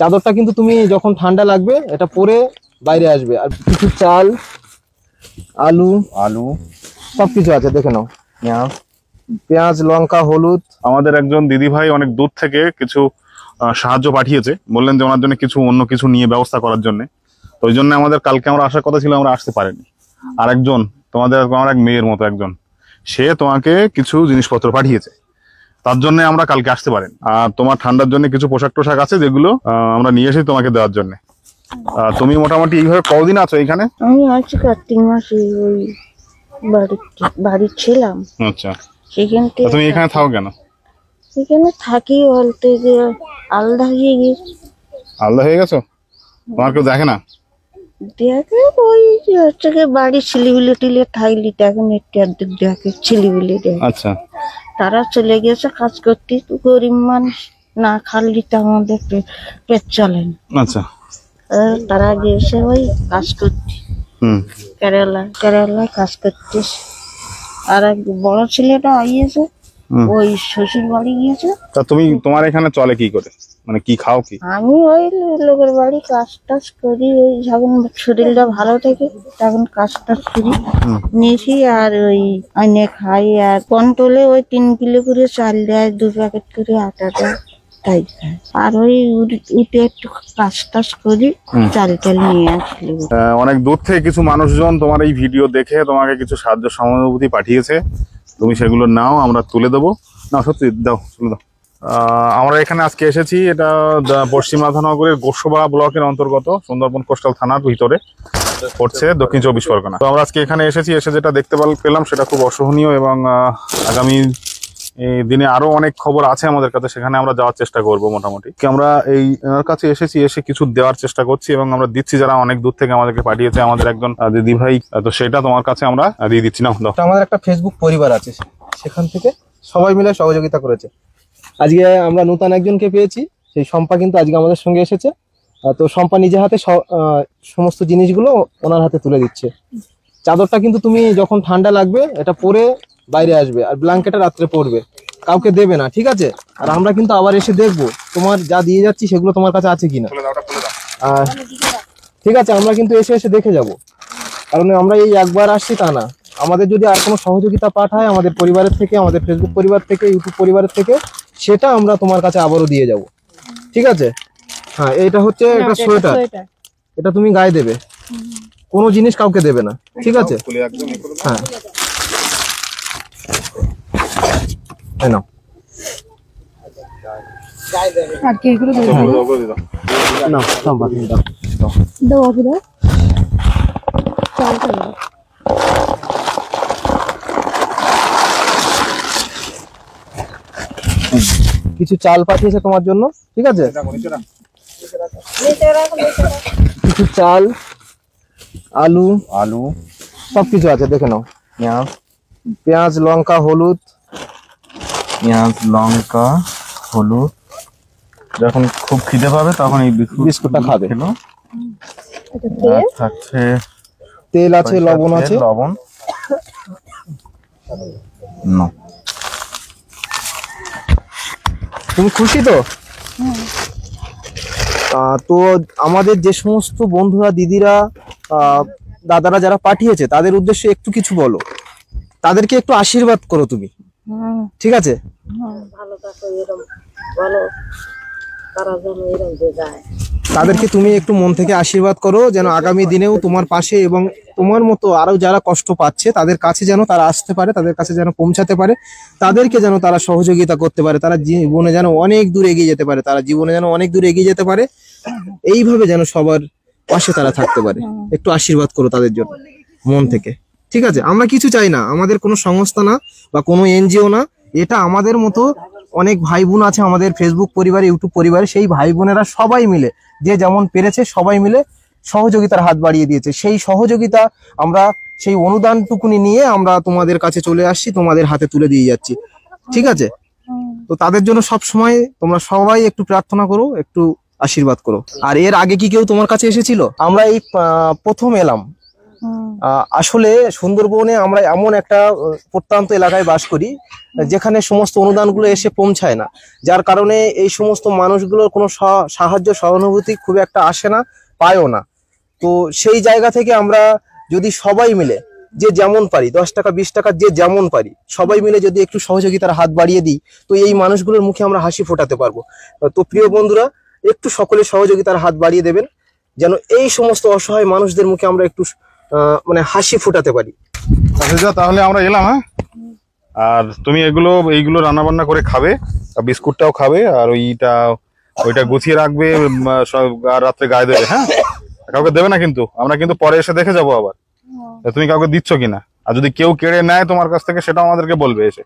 চাদরটা কিন্তু তুমি যখন ঠান্ডা লাগবে এটা পরে বাইরে আসবে। আর কিছু চাল, আলু আলু সবকিছু আছে, দেখে নাও। পেঁয়াজ, লঙ্কা, হলুদ। আমাদের একজন দিদি ভাই অনেক দূর থেকে কিছু সাহায্য পাঠিয়েছে, বললেন যে ওনার জন্য কিছু অন্য কিছু নিয়ে ব্যবস্থা করার জন্য। তো ওই জন্য আমাদের কালকে আমরা আসার কথা ছিল, আমরা আসতে পারিনি। আর একজন তোমাদের আমার এক মেয়ের মতো একজন, সে তোমাকে কিছু জিনিসপত্র পাঠিয়েছে, তার জন্য আমরা কালকে আসতে পারিনি। আর তোমার ঠান্ডার জন্য কিছু পোশাক টোশাক আছে যেগুলো আমরা নিয়ে এসে তোমাকে দেওয়ার জন্য। তুমি মোটামুটি এইভাবে কতদিন আছো এইখানে? আমি আছি কার্তিক মাসে ওই বাড়ি ছিলাম। আচ্ছা, সেখান থেকে তুমি এখানে থাকো কেন? এখানে থাকি বলতে যে আলাদা হয়ে গেছি। আলাদা হয়ে গেছো? তোমার কেউ দেখে না? দেখে ওই যে হচ্ছে কি বাড়ি ছেলেবিলে টিলে থাকলি এখন একটু অর্ধেক দেখে ছেলেবিলে দেখে। আচ্ছা, তারা চলে গেছে কাজ করতে, গরিব মানুষ না খালি তো আমাদের পেট চলে না। আচ্ছা, তারা গেছে ওই কাজ করতে কেরালায় কাজ করতে। আর এক বড় ছেলেটা আইয়েছে ওই শ্বশুর বাড়ি গিয়েছে। তা তুমি তোমার এখানে চলে কি করে, মানে কি খাও কি? আমি ওই লোকের বাড়ি কাজ টাজ করি, ওই যখন শরীরটা ভালো থাকে তখন কাজ টাজ করি নিয়েছি। আর ওই আইনে খাই। আর কন্ট্রোলে ওই 3 কিলো করে চাল দেয়, 2 প্যাকেট করে আটা দেয়, তাই খাই। আর ওই উঠে একটু কাজ টাজ করি, চাল টাল নিয়ে আসলে। অনেক দূর থেকে কিছু মানুষজন তোমার এই ভিডিও দেখে তোমাকে কিছু সাহায্য সহানুভূতি পাঠিয়েছে, তুমি সেগুলো নাও, আমরা তুলে দেবো। না সত্যি দাও, তুলে দাও। আমরা এখানে আজকে এসেছি, এটা পশ্চিম রাধানগরের গোসবা ব্লকের অন্তর্গত, সুন্দরবন কোস্টাল থানার ভিতরে পড়ছে, দক্ষিণ 24 পরগনা। তো আমরা আজকে এখানে এসেছি, এসে যেটা দেখতে পেলাম সেটা খুব অসহনীয়। এবং আগামী দিনে আরো অনেক খবর আছে আমাদের কাছে, সেখানে আমরা যাওয়ার চেষ্টা করব। মোটামুটি আমরা এই এনার কাছে এসেছি, এসে কিছু দেওয়ার চেষ্টা করছি এবং আমরা দিচ্ছি, যারা অনেক দূর থেকে আমাদেরকে পাঠিয়েছে। আমাদের একজন দিদি ভাই, তো সেটা তোমার কাছে আমরা দিয়ে দিচ্ছি। না আমাদের একটা ফেসবুক পরিবার আছে, সেখান থেকে সবাই মিলে সহযোগিতা করেছে। আজকে আমরা নতুন একজনকে পেয়েছি, সেই শম্পা কিন্তু আজকে আমাদের সঙ্গে এসেছে। তো শম্পা নিজে হাতে সমস্ত জিনিসগুলো ওনার হাতে তুলে দিচ্ছে। চাদরটা কিন্তু তুমি যখন ঠান্ডা লাগবে এটা পরে বাইরে আসবে। আর ব্ল্যাঙ্কেটটা রাত্রে পরবে, কাউকে দেবে না, ঠিক আছে? আর আমরা কিন্তু আবার এসে দেখবো তোমার যা দিয়ে যাচ্ছি সেগুলো তোমার কাছে আছে কিনা। আর ঠিক আছে, আমরা কিন্তু এসে দেখে যাব, কারণ আমরা এই একবার আসছি তা না। আমাদের যদি আর কোনো সহযোগিতা পাঠায় আমাদের পরিবারের থেকে, আমাদের ফেসবুক পরিবার থেকে, ইউটিউব পরিবারের থেকে, সেটা আমরা তোমার কাছে আবারও দিয়ে যাব, ঠিক আছে? হ্যাঁ, এটা হচ্ছে একটা সোয়েটার, এটা তুমি গায়ে দেবে, কোনো জিনিস কাউকে দেবে না, ঠিক আছে? হ্যাঁ, নাও। আর কি এগুলো নাও, শম্পা দাও দাও আপু দাও। চাল চাল কিছু চাল পাঠিয়েছে তোমার জন্য, ঠিক আছে? কিছু চাল, আলু সবকিছু আছে, দেখে নাও। পেঁয়াজ, লঙ্কা, হলুদ। যখন খুব খিদে পাবে তখন এই বিস্কুটটা খাবে। থাকছে তেল আছে, লবণ আছে। তুমি খুশি তো? তো আমাদের যে সমস্ত বন্ধুরা, দিদিরা, দাদারা যারা পাঠিয়েছে তাদের উদ্দেশ্যে একটু কিছু বলো, তাদেরকে একটু আশীর্বাদ করো তুমি, ঠিক আছে? তাদেরকে তুমি একটু মন থেকে আশীর্বাদ করো, যেন আগামী দিনেও তোমার পাশে এবং তোমার মতো আরো যারা কষ্ট পাচ্ছে তাদের কাছে যেন তারা আসতে পারে, তাদের কাছে যেন পৌঁছাতে পারে, তাদেরকে যেন তারা সহযোগিতা করতে পারে, তারা জীবনে যেন অনেক দূর এগিয়ে যেতে পারে, এইভাবে যেন সবার পাশে তারা থাকতে পারে। একটু আশীর্বাদ করো তাদের জন্য মন থেকে, ঠিক আছে? আমরা কিছু চাই না, আমাদের কোনো সংস্থা না বা কোনো এনজিও না, এটা আমাদের মতো অনেক ভাই বোন আছে আমাদের ফেসবুক পরিবারে, ইউটিউব পরিবারে। সেই ভাই বোনেরা সবাই মিলে যে যেমন পেরেছে সবাই মিলে সহযোগিতার হাত বাড়িয়ে দিয়েছে। সেই সহযোগিতা আমরা, সেই অনুদানটুকুনি নিয়ে আমরা তোমাদের কাছে চলে আসছি, তোমাদের হাতে তুলে দিয়ে যাচ্ছি, ঠিক আছে? তো তাদের জন্য সব সময় তোমরা সবাই একটু প্রার্থনা করো, একটু আশীর্বাদ করো। আর এর আগে কি কেউ তোমার কাছে এসেছিল? আমরা এই প্রথম এলাম, আসলে সুন্দরবনে আমরা এমন একটা প্রত্যন্ত এলাকায় বাস করি যেখানে সমস্ত অনুদানগুলো এসে পৌঁছায় না, যার কারণে এই সমস্ত মানুষগুলোর কোনো সাহায্য সহানুভূতি খুব একটা আসে না, পায়ও না। তো সেই জায়গা থেকে আমরা যদি সবাই মিলে যে যেমন পারি, 10 টাকা 20 টাকা যে যেমন পারি, সবাই মিলে যদি একটু সহযোগিতার হাত বাড়িয়ে দিই, তো এই মানুষগুলোর মুখে আমরা হাসি ফোটাতে পারবো। তো প্রিয় বন্ধুরা, একটু সকলে সহযোগিতার হাত বাড়িয়ে দেবেন, যেন এই সমস্ত অসহায় মানুষদের মুখে আমরা একটু মানে হাসি ফোটাতে পারি। আচ্ছা তাহলে আমরা এলাম, হ্যাঁ? আর তুমি এইগুলো রান্না বান্না করে খাবে, আর বিস্কুটটাও খাবে, আর ওইটা গুছিয়ে রাখবে, আর রাত্রে গায়ে দেবে, হ্যাঁ? কাউকে দেবে না কিন্তু, আমরা কিন্তু পরে এসে দেখে যাবো আবার তুমি কাউকে দিচ্ছ কিনা। আর যদি কেউ কেড়ে নেয় তোমার কাছ থেকে, সেটাও আমাদেরকে বলবে এসে,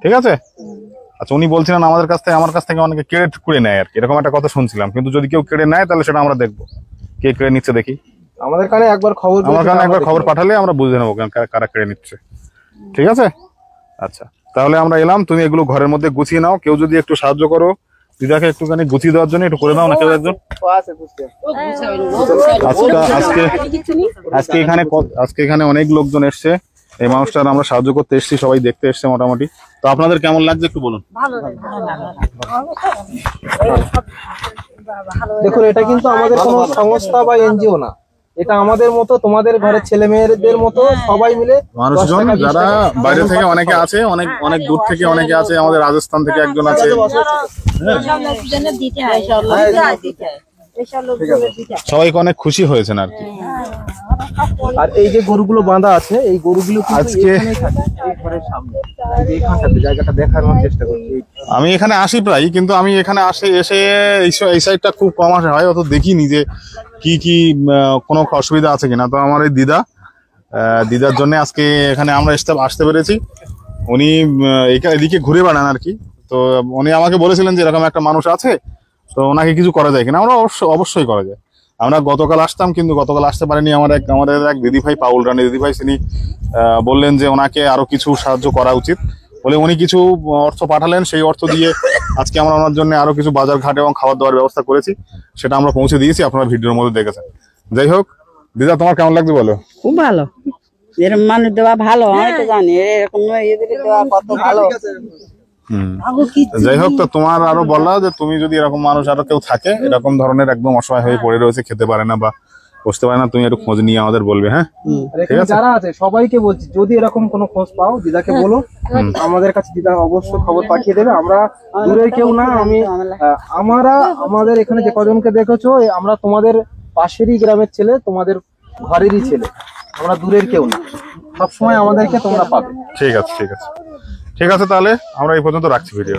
ঠিক আছে? আচ্ছা, উনি বলছিলেন আমার কাছ থেকে অনেকে কেড়ে নেয় আর কি, এরকম একটা কথা শুনছিলাম। কিন্তু যদি কেউ কেড়ে নেয় তাহলে সেটা আমরা দেখবো, কে কেড়ে নিচ্ছে দেখি। আমার কানে একবার খবর পাঠালে আমরা বুঝে নেবো কারা কেড়ে নিচ্ছে, ঠিক আছে? আচ্ছা তাহলে আমরা এলাম, তুমি এগুলো ঘরের মধ্যে গুছিয়ে নাও। কেউ যদি একটু সাহায্য করো দিদাকে একটুখানি গুছিয়ে দেওয়ার জন্য, একটু করে দাও না কেউ একজন। আজকে এখানে অনেক লোকজন এসছে, এই মানুষটার আমরা সাহায্য করতে এসেছি, সবাই দেখতে এসছে মোটামুটি। তো আপনাদের কেমন লাগছে একটু বলুন। দেখুন, এটা কিন্তু আমাদের কোনো সংস্থা বা এনজিও না, এটা আমাদের মতো, তোমাদের ঘরের ছেলে মেয়েদের মতো সবাই মিলে মানুষজন, যারা বাইরে থেকে অনেকে আছে, অনেক দূর থেকে অনেকে আছে, আমাদের রাজস্থান থেকে একজন আছে। সবাইকে অনেক খুশি হয়েছেন আর কি। আর এই যে গরুগুলো বাঁধা আছে, এই গরুগুলো আজকে জায়গাটা দেখানোর চেষ্টা করছি। আমি এখানে আসি প্রায়, কিন্তু আমি এখানে এসে এই সাইডটা খুব কম আসা হয়, অত দেখিনি যে কি কোনো অসুবিধা আছে কিনা। তো আমার এই দিদার জন্য আজকে এখানে আমরা আসতে পেরেছি। উনি এদিকে ঘুরে বেড়ান আর কি। তো উনি আমাকে বলেছিলেন যে এরকম একটা মানুষ আছে, তো ওনাকে কিছু করা যায় কিনা। আমরা অবশ্যই করা যায়। আমরা গতকাল আসতাম, কিন্তু গতকাল আসতে পারিনি। আমাদের এক দিদিভাই, পাউল রানী দিদিভাই, তিনি বললেন যে ওনাকে আরো কিছু সাহায্য করা উচিত বলে উনি কিছু অর্থ পাঠালেন। সেই অর্থ দিয়ে আজকে আমরা ওনার জন্য আরো কিছু বাজার ঘাট এবং খাবার দাবার ব্যবস্থা করেছি, সেটা আমরা পৌঁছে দিয়েছি, আপনারা ভিডিওর মধ্যে দেখেছেন। যাই হোক, দিদা তোমার কেমন লাগছে বলো? খুব ভালো, এরকম মানুষ দেওয়া ভালো, আমি তো জানি এরকম দেওয়া কত ভালো। যাই হোক, তো তোমার আরো বলা যে তুমি যদি এরকম মানুষ আরো কেউ থাকে, এরকম ধরনের একদম অসহায় হয়ে পড়ে রয়েছে, খেতে পারে না বা বসতে পারে না, তুমি একটু খোঁজ নিয়ে আমাদের বলবে, হ্যাঁ? যারা আছে সবাইকে বলছি, যদি এরকম কোনো খোঁজ পাও দিদাকে বলো, আমাদের কাছে দিদা অবশ্যই খবর পাঠিয়ে দেবে। আমরা দূরের কেউ না, আমাদের এখানে যে কজনকে দেখেছো, আমরা তোমাদের পাশেরই গ্রামের ছেলে, তোমাদের ঘরেরই ছেলে, আমরা দূরের কেউ না, সবসময় আমাদেরকে তোমরা পাবে। ঠিক আছে, তাহলে আমরা এই পর্যন্ত রাখছি ভিডিও।